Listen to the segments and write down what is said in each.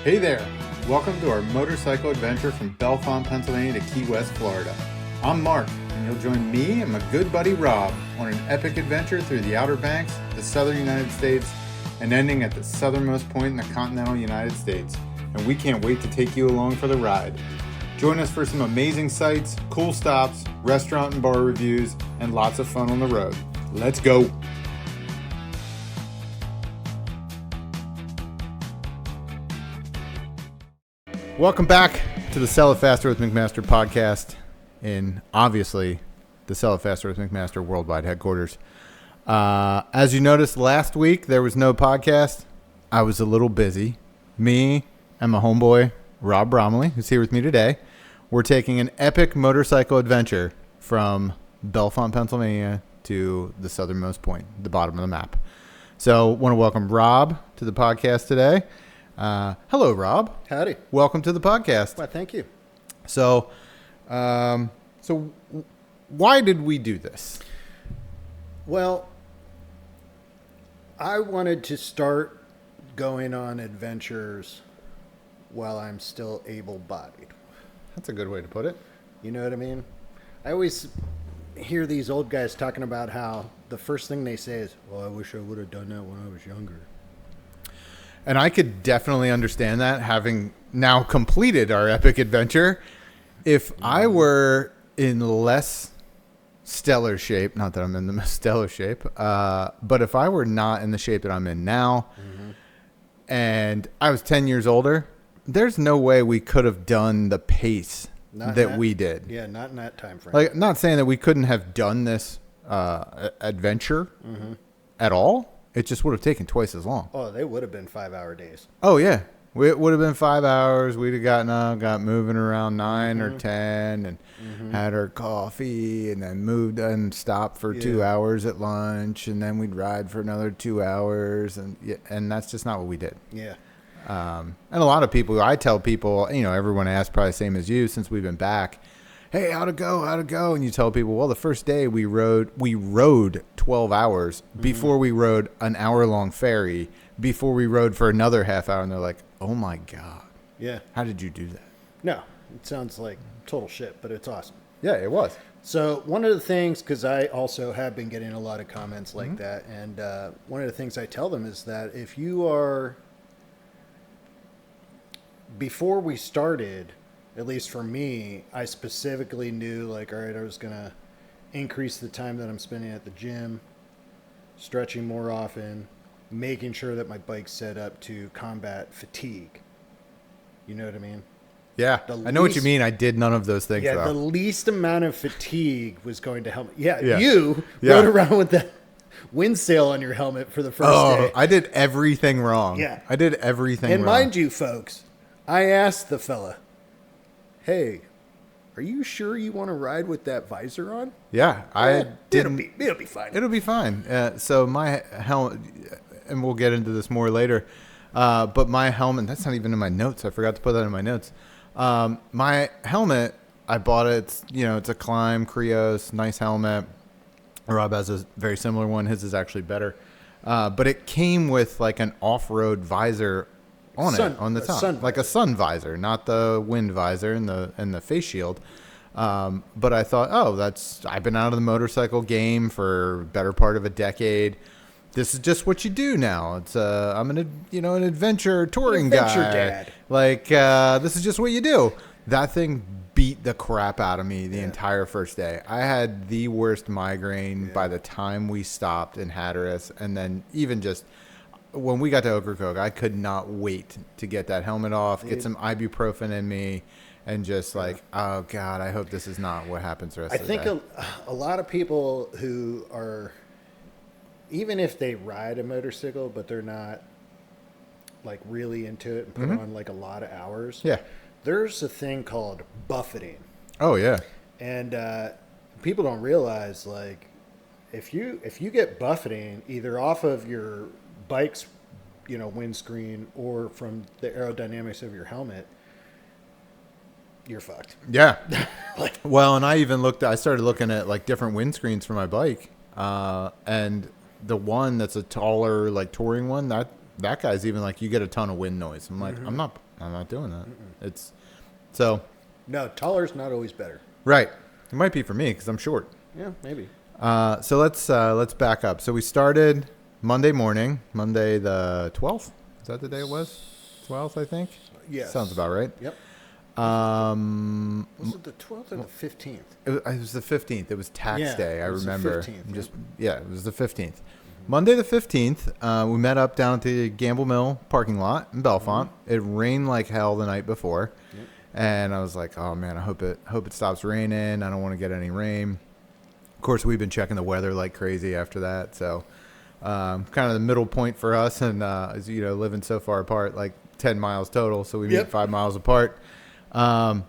Hey there! Welcome to our motorcycle adventure from Bellefonte, Pennsylvania to Key West, Florida. I'm Mark, and you'll join me and my good buddy Rob on an epic adventure through the Outer Banks, the southern United States, and ending at the southernmost point in the continental United States. And we can't wait to take you along for the ride. Join us for some amazing sights, cool stops, restaurant and bar reviews, and lots of fun on the road. Let's go! Welcome back to the Sell It Faster with McMaster podcast in, obviously, the Sell It Faster with McMaster worldwide headquarters. As you noticed last week, there was no podcast. I was a little busy. Me and my homeboy, Rob Bromley, who's here with me today, we're taking an epic motorcycle adventure from Bellefonte, Pennsylvania to the southernmost point, the bottom of the map. So I want to welcome Rob to the podcast today. Hello, Rob. Howdy. Welcome to the podcast. Well, thank you. So why did we do this? Well, I wanted to start going on adventures while I'm still able-bodied. That's a good way to put it. You know what I mean? I always hear these old guys talking about how the first thing they say is, well, I wish I would have done that when I was younger. And I could definitely understand that, having now completed our epic adventure. If I were in less stellar shape, not that I'm in the most stellar shape, but if I were not in the shape that I'm in now, and I was 10 years older, there's no way we could have done the pace that we did. Yeah, not in that time frame. Like, not saying that we couldn't have done this adventure at all. It just would have taken twice as long. Oh, they would have been 5-hour days. Oh, yeah. It would have been 5 hours. We'd have gotten up, got moving around 9 or 10 and had our coffee and then moved and stopped for 2 hours at lunch. And then we'd ride for another 2 hours. And that's just not what we did. Yeah. And a lot of people, I tell people, everyone asks probably the same as you since we've been back. Hey, how'd it go? And you tell people, well, the first day we rode 12 hours before we rode an hour-long ferry, before we rode for another half hour. And they're like, oh, my God. Yeah. How did you do that? No, it sounds like total shit, but it's awesome. Yeah, it was. So one of the things, because I also have been getting a lot of comments like that, and one of the things I tell them is that if you are, before we started, at least for me, I specifically knew, like, all right, I was going to increase the time that I'm spending at the gym, stretching more often, making sure that my bike's set up to combat fatigue. You know what I mean? Yeah, I know what you mean. I did none of those things, Yeah, though. the least amount of fatigue was going to help. You rode around with that wind sail on your helmet for the first day. I did everything wrong. Yeah. I did everything And wrong. mind you, folks, I asked the fella, hey, are you sure you want to ride with that visor on? Yeah, I didn't. It'll be fine. It'll be fine. So my helmet, and we'll get into this more later, but my helmet, that's not even in my notes. I forgot to put that in my notes. My helmet, I bought it. It's a Climb Krios, nice helmet. Rob has a very similar one. His is actually better. But it came with like an off-road visor on the top, like a sun visor, not the wind visor and the face shield. But I thought, I've been out of the motorcycle game for better part of a decade. This is just what you do now. It's I'm an adventure touring guy. Dad. Like this is just what you do. That thing beat the crap out of me the entire first day. I had the worst migraine by the time we stopped in Hatteras, and then even just when we got to Ocracoke, I could not wait to get that helmet off, get some ibuprofen in me, and just like, oh God, I hope this is not what happens the rest of the day. I think a lot of people who are, even if they ride a motorcycle, but they're not like really into it and put on like a lot of hours. Yeah. There's a thing called buffeting. Oh yeah. And people don't realize, like, if you get buffeting either off of your bike's windscreen or from the aerodynamics of your helmet, you're fucked. Yeah. Well, and I started looking at like different windscreens for my bike, and the one that's a taller like touring one, that guy's even like, you get a ton of wind noise. I'm like, I'm not doing that. It's so. No, taller's not always better. Right. It might be for me because I'm short. Yeah, maybe. So let's back up. So we started Monday morning, Monday the 12th. Is that the day it was? 12th, I think. Yeah. Sounds about right. Yep. Was it the 12th or the 15th? It was the 15th. It was tax day. I remember. The 15th, it was the 15th. Monday the 15th, we met up down at the Gamble Mill parking lot in Bellefonte. It rained like hell the night before. Yep. And I was like, oh man, I hope it stops raining. I don't want to get any rain. Of course, we've been checking the weather like crazy after that. So kind of the middle point for us, and as you know, living so far apart, like 10 miles total. So we meet 5 miles apart. And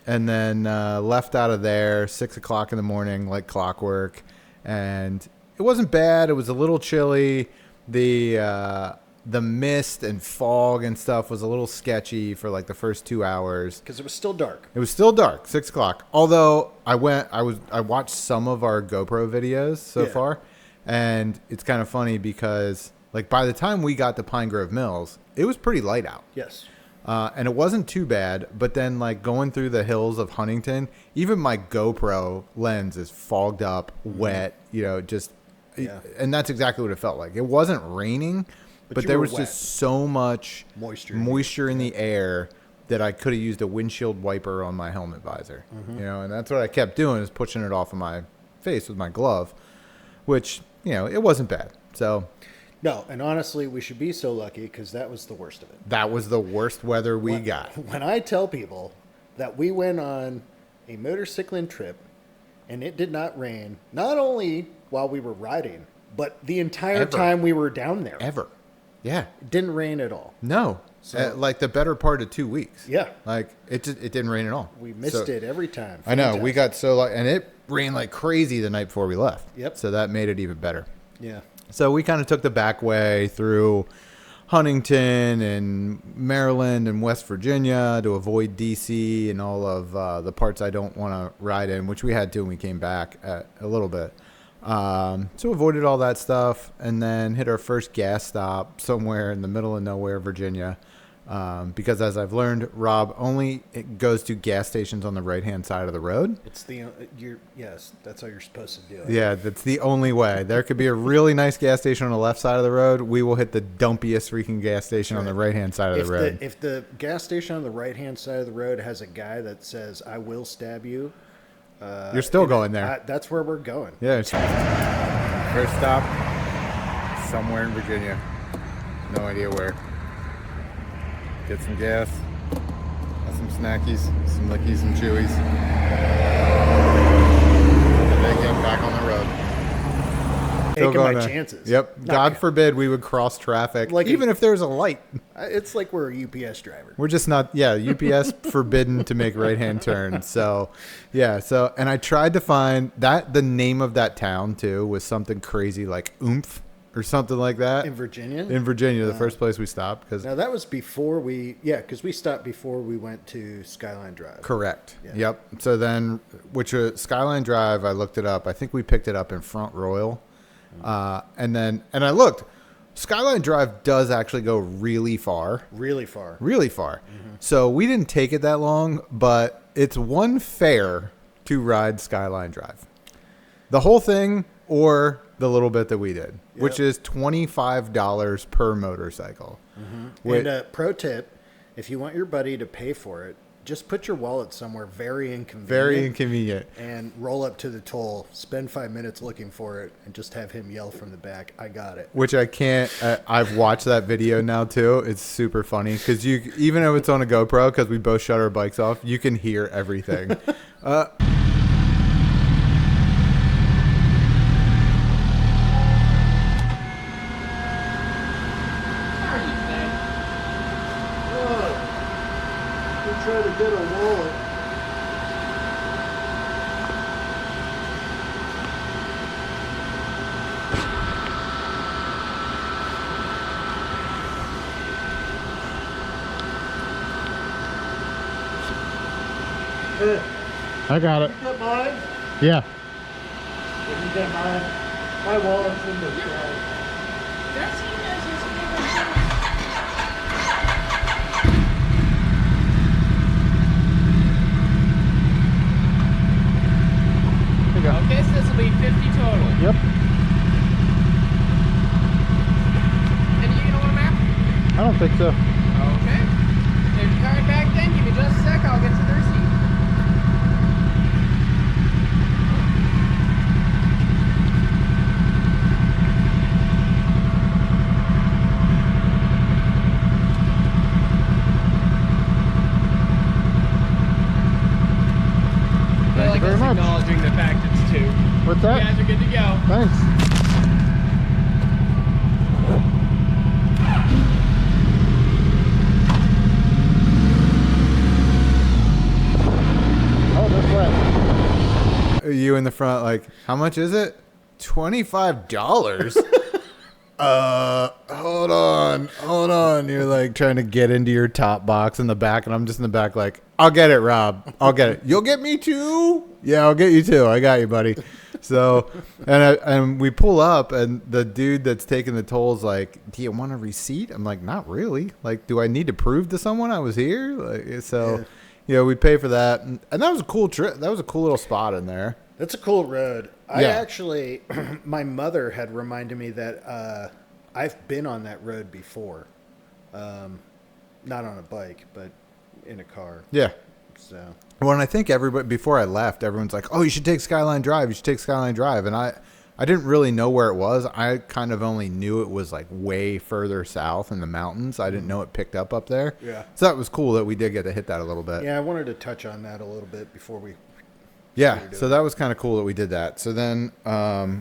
then left out of there 6 o'clock in the morning, like clockwork. And it wasn't bad. It was a little chilly. The mist and fog and stuff was a little sketchy for like the first 2 hours. Because it was still dark. It was still dark, 6 o'clock. Although I watched some of our GoPro videos so far, and it's kind of funny because like by the time we got to Pine Grove Mills, it was pretty light out. Yes. And it wasn't too bad, but then like going through the hills of Huntington, even my GoPro lens is fogged up, wet, and that's exactly what it felt like. It wasn't raining, but there was wet. just so much moisture in the air that I could have used a windshield wiper on my helmet visor, and that's what I kept doing, is pushing it off of my face with my glove, which, it wasn't bad. So no, and honestly, we should be so lucky because that was the worst of it. that was the worst weather we got. When I tell people that we went on a motorcycling trip and it did not rain, not only while we were riding, but the entire time we were down there. Ever. Yeah. It didn't rain at all. No. So, like the better part of 2 weeks. Yeah. Like it didn't rain at all. We missed it every time. I know. We got so lucky, and it rained like crazy the night before we left. Yep. So that made it even better. Yeah. So we kind of took the back way through Huntington and Maryland and West Virginia to avoid DC and all of the parts I don't want to ride in, which we had to when we came back a little bit. So avoided all that stuff, and then hit our first gas stop somewhere in the middle of nowhere, Virginia. Because as I've learned, Rob, it goes to gas stations on the right-hand side of the road. It's yes, that's how you're supposed to do it. Yeah, that's the only way. There could be a really nice gas station on the left side of the road. We will hit the dumpiest freaking gas station on the right-hand side of the road. If the gas station on the right-hand side of the road has a guy that says, "I will stab you," you're still going there. That's where we're going. Yeah. First stop, somewhere in Virginia. No idea where. Get some gas, have some snackies, some lickies, some chewies. And then get back on the road. Taking my chances. Yep. God forbid we would cross traffic, even if there's a light. It's like we're a UPS driver. We're just not, UPS forbidden to make right-hand turns. So, and I tried to find the name of that town, too, was something crazy like Oomph. Or something like that. In Virginia? In Virginia, the first place we stopped. Now, that was before because we stopped before we went to Skyline Drive. Correct. Yeah. Yep. So then, Skyline Drive, I looked it up. I think we picked it up in Front Royal. And I looked. Skyline Drive does actually go really far. Really far. Really far. Mm-hmm. So we didn't take it that long, but it's one fare to ride Skyline Drive. The whole thing or the little bit that we did, which is $25 per motorcycle. Mm-hmm. And pro tip, if you want your buddy to pay for it, just put your wallet somewhere very inconvenient. And roll up to the toll, spend 5 minutes looking for it, and just have him yell from the back, "I got it." Which I can't. I've watched that video now, too. It's super funny because even if it's on a GoPro, because we both shut our bikes off, you can hear everything. Trying to get a wallet. Hey, I got it. you got mine? Yeah. If you got mine, my wallet's in the bag. Darcy knows his favorite I don't think so. Okay. If you're coming back then, give me just a sec. I'll get you the receipt. I like very us much. acknowledging the fact it's 2. What's You that? guys are good to go. Thanks. Oh, that's right. You in the front, like, how much is it? $25. Hold on. You're like trying to get into your top box in the back, and I'm just in the back, like, I'll get it, Rob. I'll get it. You'll get me too? Yeah, I'll get you too. I got you, buddy. So, and we pull up, and the dude that's taking the tolls like, do you want a receipt? I'm like, not really. Like, do I need to prove to someone I was here? Like, so, yeah, we pay for that, and that was a cool trip. That was a cool little spot in there. That's a cool road. I Yeah. actually, my mother had reminded me that I've been on that road before. Not on a bike, but in a car. Yeah. So Well, and I think everybody, before I left, everyone's like, oh, you should take Skyline Drive. You should take Skyline Drive. And I didn't really know where it was. I kind of only knew it was like way further south in the mountains. I didn't know it picked up there. Yeah. So that was cool that we did get to hit that a little bit. yeah, I wanted to touch on that a little bit before we. Yeah, so that was kind of cool that we did that. So then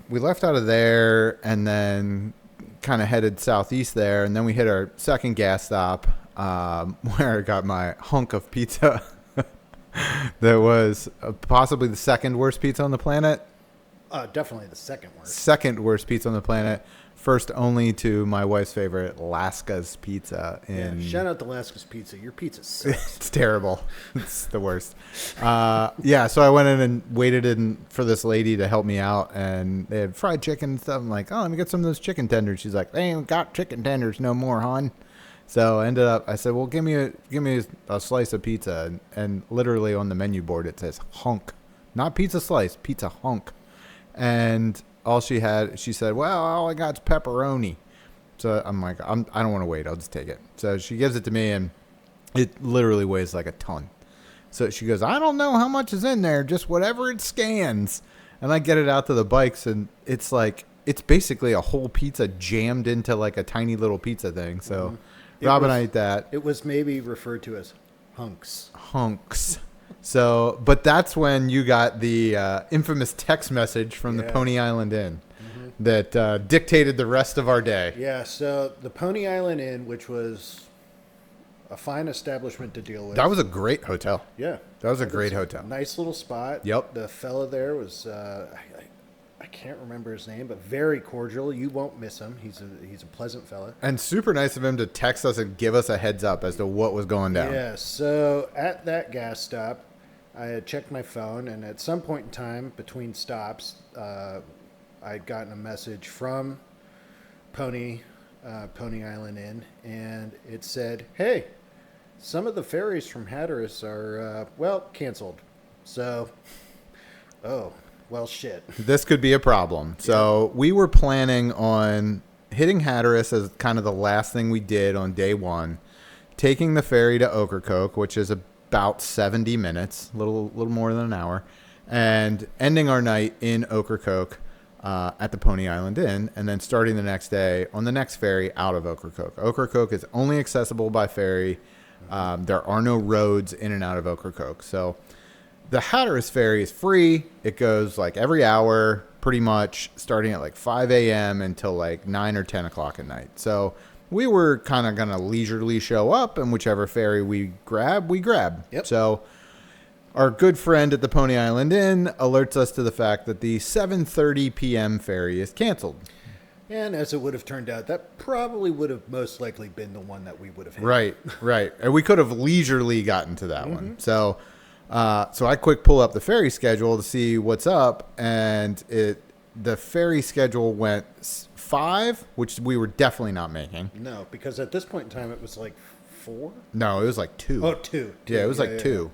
we left out of there and then kind of headed southeast there. And then we hit our second gas stop where I got my hunk of pizza that was possibly the second worst pizza on the planet. Definitely the second worst. Second worst pizza on the planet. First only to my wife's favorite, Lasca's Pizza. Yeah, shout out to Lasca's Pizza. Your pizza sucks. It's terrible. It's the worst. Yeah, so I went in and waited in for this lady to help me out, and they had fried chicken and stuff. I'm like, oh, let me get some of those chicken tenders. She's like, they ain't got chicken tenders no more, hon. So I ended up, I said, well, give me a slice of pizza. And literally on the menu board, it says hunk. Not pizza slice, pizza hunk. And all she said, well, all I got is pepperoni. So I'm like, I don't want to wait. I'll just take it. So she gives it to me, and it literally weighs like a ton. So she goes, I don't know how much is in there, just whatever it scans. And I get it out to the bikes, and it's like, it's basically a whole pizza jammed into like a tiny little pizza thing. So Rob and I ate that. It was maybe referred to as hunks. Hunks. So, but that's when you got the infamous text message from the Pony Island Inn that dictated the rest of our day. Yeah, so the Pony Island Inn, which was a fine establishment to deal with. That was a great hotel. Yeah. That was a great hotel. Nice little spot. Yep. The fella there was, I can't remember his name, but very cordial. You won't miss him. He's a pleasant fella. And super nice of him to text us and give us a heads up as to what was going down. Yeah, so at that gas stop, I had checked my phone, and at some point in time between stops, I'd gotten a message from Pony Island Inn, and it said, hey, some of the ferries from Hatteras are, canceled. So, well, shit. This could be a problem. So we were planning on hitting Hatteras as kind of the last thing we did on day one, taking the ferry to Ocracoke, which is about 70 minutes, a little more than an hour, and ending our night in Ocracoke at the Pony Island Inn, and then starting the next day on the next ferry out of Ocracoke. Ocracoke is only accessible by ferry. There are no roads in and out of Ocracoke. So the Hatteras ferry is free. It goes like every hour, pretty much, starting at like 5 a.m. until like 9 or 10 o'clock at night. So we were kind of going to leisurely show up, and whichever ferry we grab. Yep. So our good friend at the Pony Island Inn alerts us to the fact that the 7:30 p.m. ferry is canceled. And as it would have turned out, that probably would have most likely been the one that we would have hit. Right. And we could have leisurely gotten to that one. So I quick pull up the ferry schedule to see what's up, and the ferry schedule went 5, which we were definitely not making. No, because at this point in time, it was like 4? No, it was like 2. Oh, 2. Yeah, it was like 2.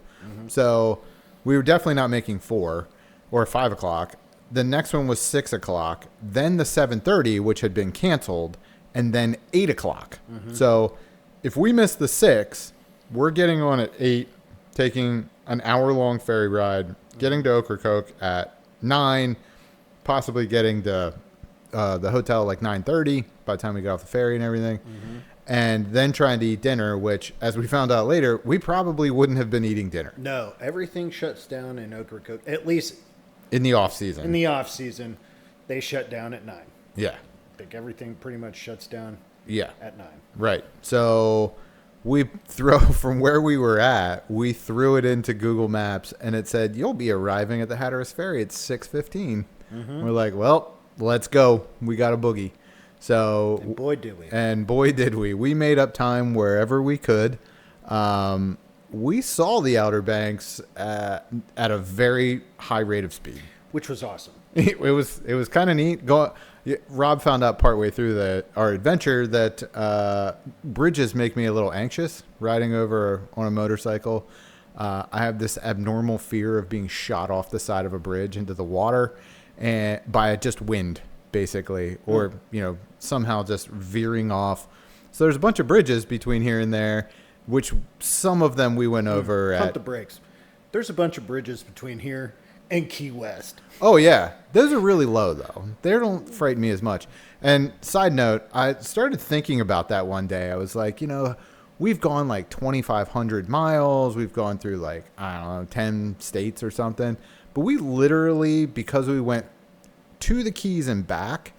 So we were definitely not making 4 or 5 o'clock. The next one was 6 o'clock. Then the 7:30, which had been canceled, and then 8 o'clock. So if we miss the 6, we're getting on at 8, taking an hour-long ferry ride, getting to Ocracoke at 9, possibly getting to the hotel like 9:30 by the time we get off the ferry and everything, and then trying to eat dinner, which, as we found out later, we probably wouldn't have been eating dinner. No, everything shuts down in Ocracoke, at least In the off-season. in the off season. They shut down at 9. Yeah. I think everything pretty much shuts down Yeah. at 9. Right. So we from where we were at, we threw it into Google Maps, and it said, you'll be arriving at the Hatteras Ferry at 6:15. We're like, well, let's go. We got a boogie. So, And boy, did we. and boy, did we. We made up time wherever we could. We saw the Outer Banks at a very high rate of speed. Which was awesome. It was kind of neat. Rob found out partway through our adventure that bridges make me a little anxious riding over on a motorcycle. I have this abnormal fear of being shot off the side of a bridge into the water and by just wind, basically, or somehow just veering off. So there's a bunch of bridges between here and there, which some of them we went over Pump at. the brakes. There's a bunch of bridges between here and Key West. Oh, yeah. Those are really low, though. They don't frighten me as much. And side note, I started thinking about that one day. I was like, we've gone like 2,500 miles. We've gone through like, I don't know, 10 states or something. But we literally, because we went to the Keys and back,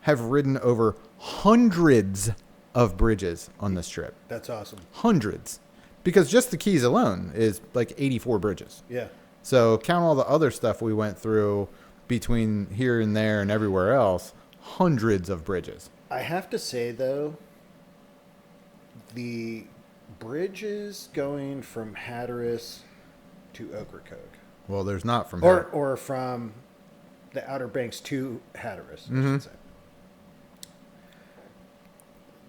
have ridden over hundreds of bridges on this trip. That's awesome. Hundreds. Because just the Keys alone is like 84 bridges. Yeah. So count all the other stuff we went through between here and there and everywhere else, hundreds of bridges. I have to say, though, the bridges going from Hatteras to Ocracoke, Well, there's not from here. or from the Outer Banks to Hatteras, I should say.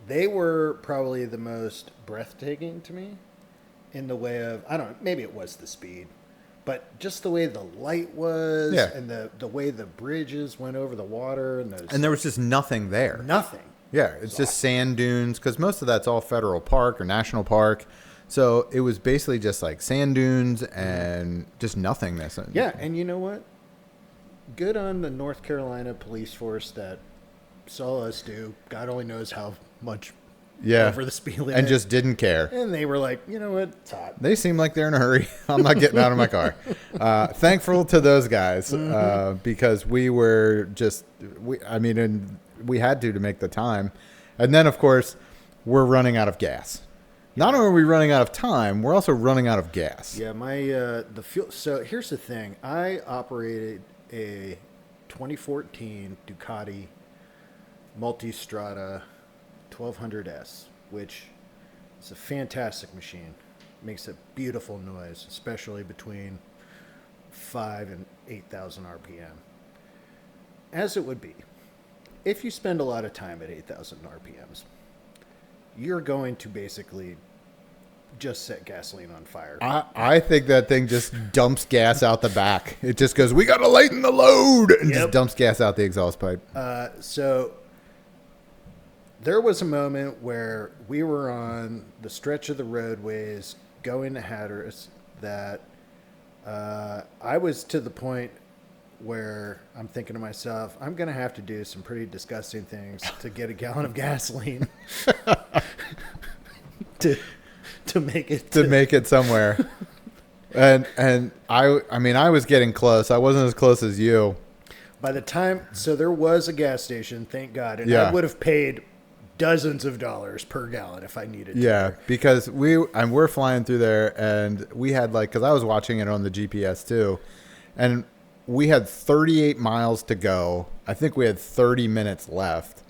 They were probably the most breathtaking to me in the way of, I don't know, maybe it was the speed, but just the way the light was and the way the bridges went over the water and those. And there was just nothing there. Nothing. Yeah, it's just sand dunes because most of that's all federal park or national park. So it was basically just like sand dunes and just nothingness. Yeah, and you know what? Good on the North Carolina police force that saw us do. God only knows how much over the speed limit. And just didn't care. And they were like, you know what? It's hot. They seem like they're in a hurry. I'm not getting out of my car. Thankful to those guys because we were just, we had to make the time. And then, of course, we're running out of gas. Not only are we running out of time, we're also running out of gas. Yeah, the fuel. So here's the thing. I operated a 2014 Ducati Multistrada 1200S, which is a fantastic machine. Makes a beautiful noise, especially between 5 and 8,000 RPM. As it would be. If you spend a lot of time at 8,000 RPMs, you're going to basically just set gasoline on fire. I think that thing just dumps gas out the back. It just goes, we got to lighten the load, and just dumps gas out the exhaust pipe. So there was a moment where we were on the stretch of the roadways going to Hatteras that I was to the point where I'm thinking to myself, I'm going to have to do some pretty disgusting things to get a gallon of gasoline to make it somewhere. And I was getting close. I wasn't as close as you. By the time, so there was a gas station, thank God, and I would have paid dozens of dollars per gallon if I needed to. Yeah, because we're flying through there, and we had because I was watching it on the GPS too, and we had 38 miles to go. I think we had 30 minutes left,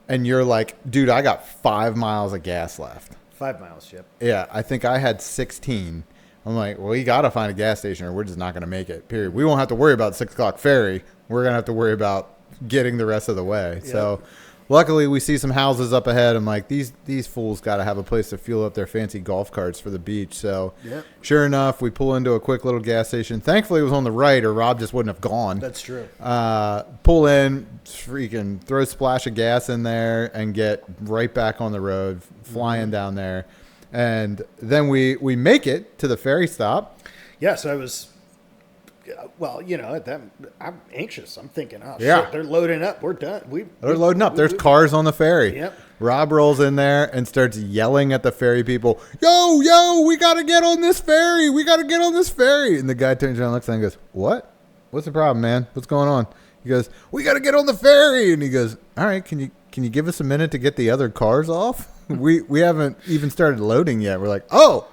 and you're like, dude, I got 5 miles of gas left. 5 miles, yep. Yeah, I think I had 16. I'm like, well, you got to find a gas station or we're just not going to make it, period. We won't have to worry about 6 o'clock ferry. We're going to have to worry about getting the rest of the way. Yep. So luckily, we see some houses up ahead. I'm like, these fools got to have a place to fuel up their fancy golf carts for the beach. So, sure enough, we pull into a quick little gas station. Thankfully, it was on the right, or Rob just wouldn't have gone. That's true. Pull in, freaking throw a splash of gas in there, and get right back on the road, flying down there. And then we make it to the ferry stop. Yeah, so I was, well, at that, I'm anxious. I'm thinking, oh, Yeah. shit, they're loading up. We're done. They're loading up. There's cars on the ferry. Yep. Rob rolls in there and starts yelling at the ferry people, yo, we got to get on this ferry. We got to get on this ferry. And the guy turns around and looks at him and goes, what? What's the problem, man? What's going on? He goes, we got to get on the ferry. And he goes, all right, can you give us a minute to get the other cars off? We haven't even started loading yet. We're like, oh,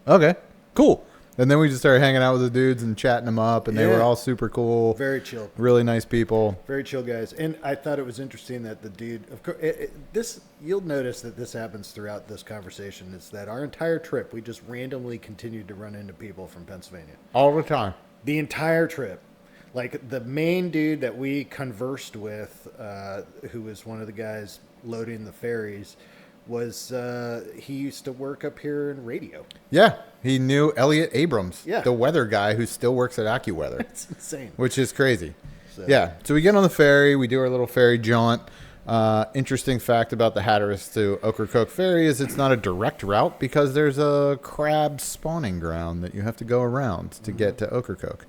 okay, cool. And then we just started hanging out with the dudes and chatting them up, and they were all super cool. Very chill. Really nice people. Very chill guys. And I thought it was interesting that the dude, of course, you'll notice that this happens throughout this conversation, is that our entire trip, we just randomly continued to run into people from Pennsylvania. All the time. The entire trip. Like the main dude that we conversed with, who was one of the guys loading the ferries, was he used to work up here in radio. Yeah, he knew Elliot Abrams, Yeah. the weather guy who still works at AccuWeather. It's insane. Which is crazy. So. Yeah, so we get on the ferry, we do our little ferry jaunt. Interesting fact about the Hatteras to Ocracoke Ferry is it's not a direct route because there's a crab spawning ground that you have to go around to get to Ocracoke.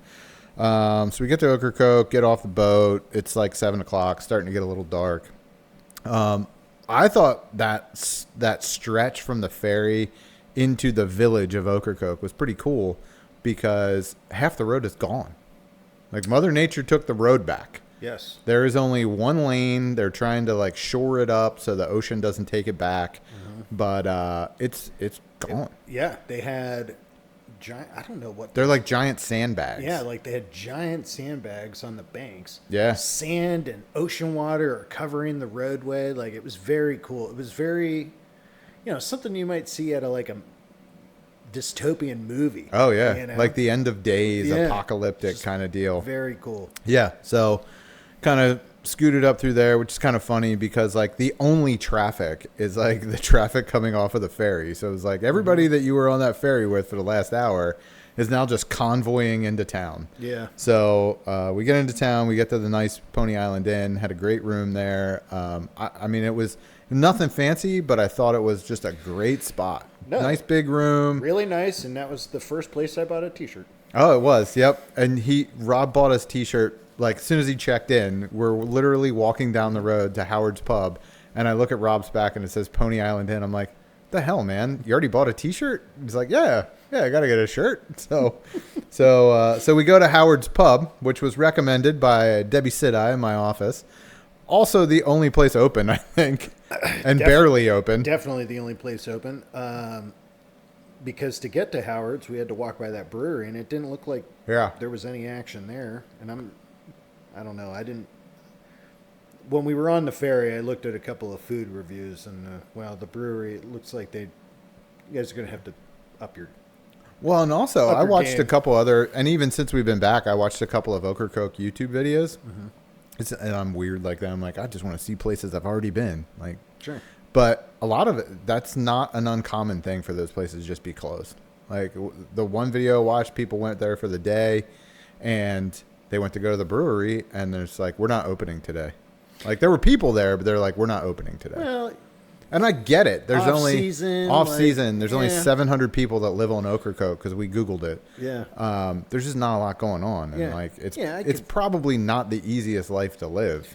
So we get to Ocracoke, get off the boat. It's like 7 o'clock, starting to get a little dark. I thought that stretch from the ferry into the village of Ocracoke was pretty cool because half the road is gone. Like Mother Nature took the road back. Yes. There is only one lane. They're trying to like shore it up so the ocean doesn't take it back. But it's gone. Yeah, they had giant, I don't know what. They're like giant sandbags. Yeah, like they had giant sandbags on the banks. Yeah. Sand and ocean water are covering the roadway. Like it was very cool. It was very, something you might see at a dystopian movie. Oh yeah, like the end of days, apocalyptic kind of deal. Very cool. Yeah, so kind of scooted up through there, which is kind of funny because like the only traffic is like the traffic coming off of the ferry. So it's like everybody that you were on that ferry with for the last hour is now just convoying into town. Yeah. So we get into town, we get to the nice Pony Island Inn, had a great room there. I mean, it was nothing fancy, but I thought it was just a great spot. No. Nice big room. Really nice, and that was the first place I bought a t-shirt. Oh, it was. Yep. And Rob bought his t-shirt like as soon as he checked in. We're literally walking down the road to Howard's Pub, and I look at Rob's back and it says Pony Island Inn. I'm like, the hell, man? You already bought a t-shirt? He's like, yeah, I got to get a shirt. So we go to Howard's Pub, which was recommended by Debbie Sidai in my office. Also the only place open, I think, and barely open. Definitely the only place open. Because to get to Howard's, we had to walk by that brewery, and it didn't look like there was any action there. And I don't know. When we were on the ferry, I looked at a couple of food reviews, and the brewery, it looks like you guys are going to have to up your. Well, and also I watched game. a couple other, and even since we've been back, I watched a couple of Ocracoke YouTube videos. Mm-hmm. And I'm weird like that. I'm like, I just want to see places I've already been. Like, sure. But a lot of it, that's not an uncommon thing for those places to just be closed. Like the one video I watched, people went there for the day, and they went to go to the brewery, and there's like, we're not opening today. Like there were people there, but they're like, we're not opening today. Well, and I get it. There's off only season. There's only 700 people that live on Ocracoke because we Googled it. Yeah. There's just not a lot going on, and like it's probably not the easiest life to live,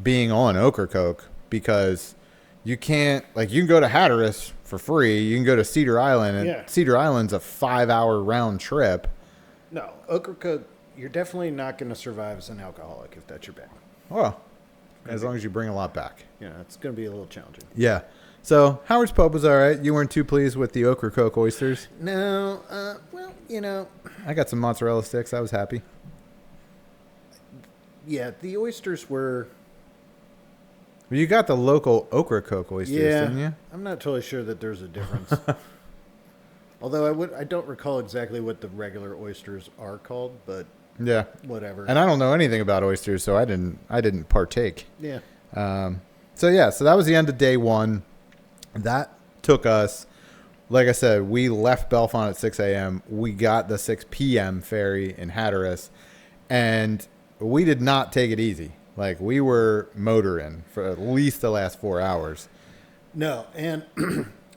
being on Ocracoke, because you can't you can go to Hatteras for free. You can go to Cedar Island, and Cedar Island's a 5-hour round trip. No, Ocracoke, you're definitely not going to survive as an alcoholic if that's your bag. Well, as long as you bring a lot back. Yeah, it's going to be a little challenging. Yeah. So Howard's Pub was all right. You weren't too pleased with the Ocracoke oysters? No. I got some mozzarella sticks. I was happy. Yeah, the oysters were. Well, you got the local Ocracoke oysters, didn't you? I'm not totally sure that there's a difference. Although I don't recall exactly what the regular oysters are called, but yeah, whatever. And I don't know anything about oysters, so I didn't partake. Yeah. So yeah, so that was the end of day one. That took us, like I said, we left Bellefonte at 6 a.m. We got the 6 p.m. ferry in Hatteras, and we did not take it easy. Like, we were motoring for at least the last 4 hours. No, and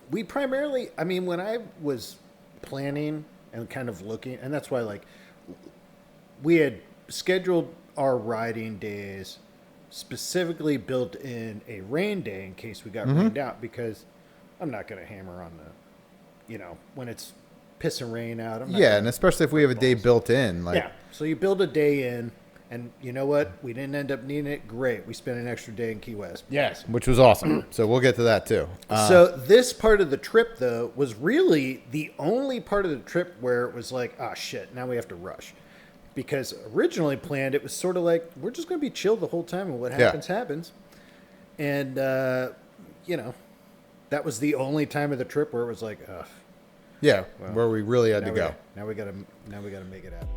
we primarily, I mean, when I was planning and kind of looking, and that's why, like, we had scheduled our riding days, specifically built in a rain day in case we got rained out, because I'm not going to hammer on the, you know, when it's piss and rain out. I'm not Yeah, and especially if we have a day built in. Like, yeah, so you build a day in, and you know what? We didn't end up needing it. Great. We spent an extra day in Key West. yes, which was awesome. So we'll get to that too. So this part of the trip, though, was really the only part of the trip where it was like, ah, shit, now we have to rush. Because originally planned, it was sort of like, we're just going to be chill the whole time, and what happens, happens. And, you know, that was the only time of the trip where it was like, ugh. Yeah, where we really had to go. Now we got to make it happen.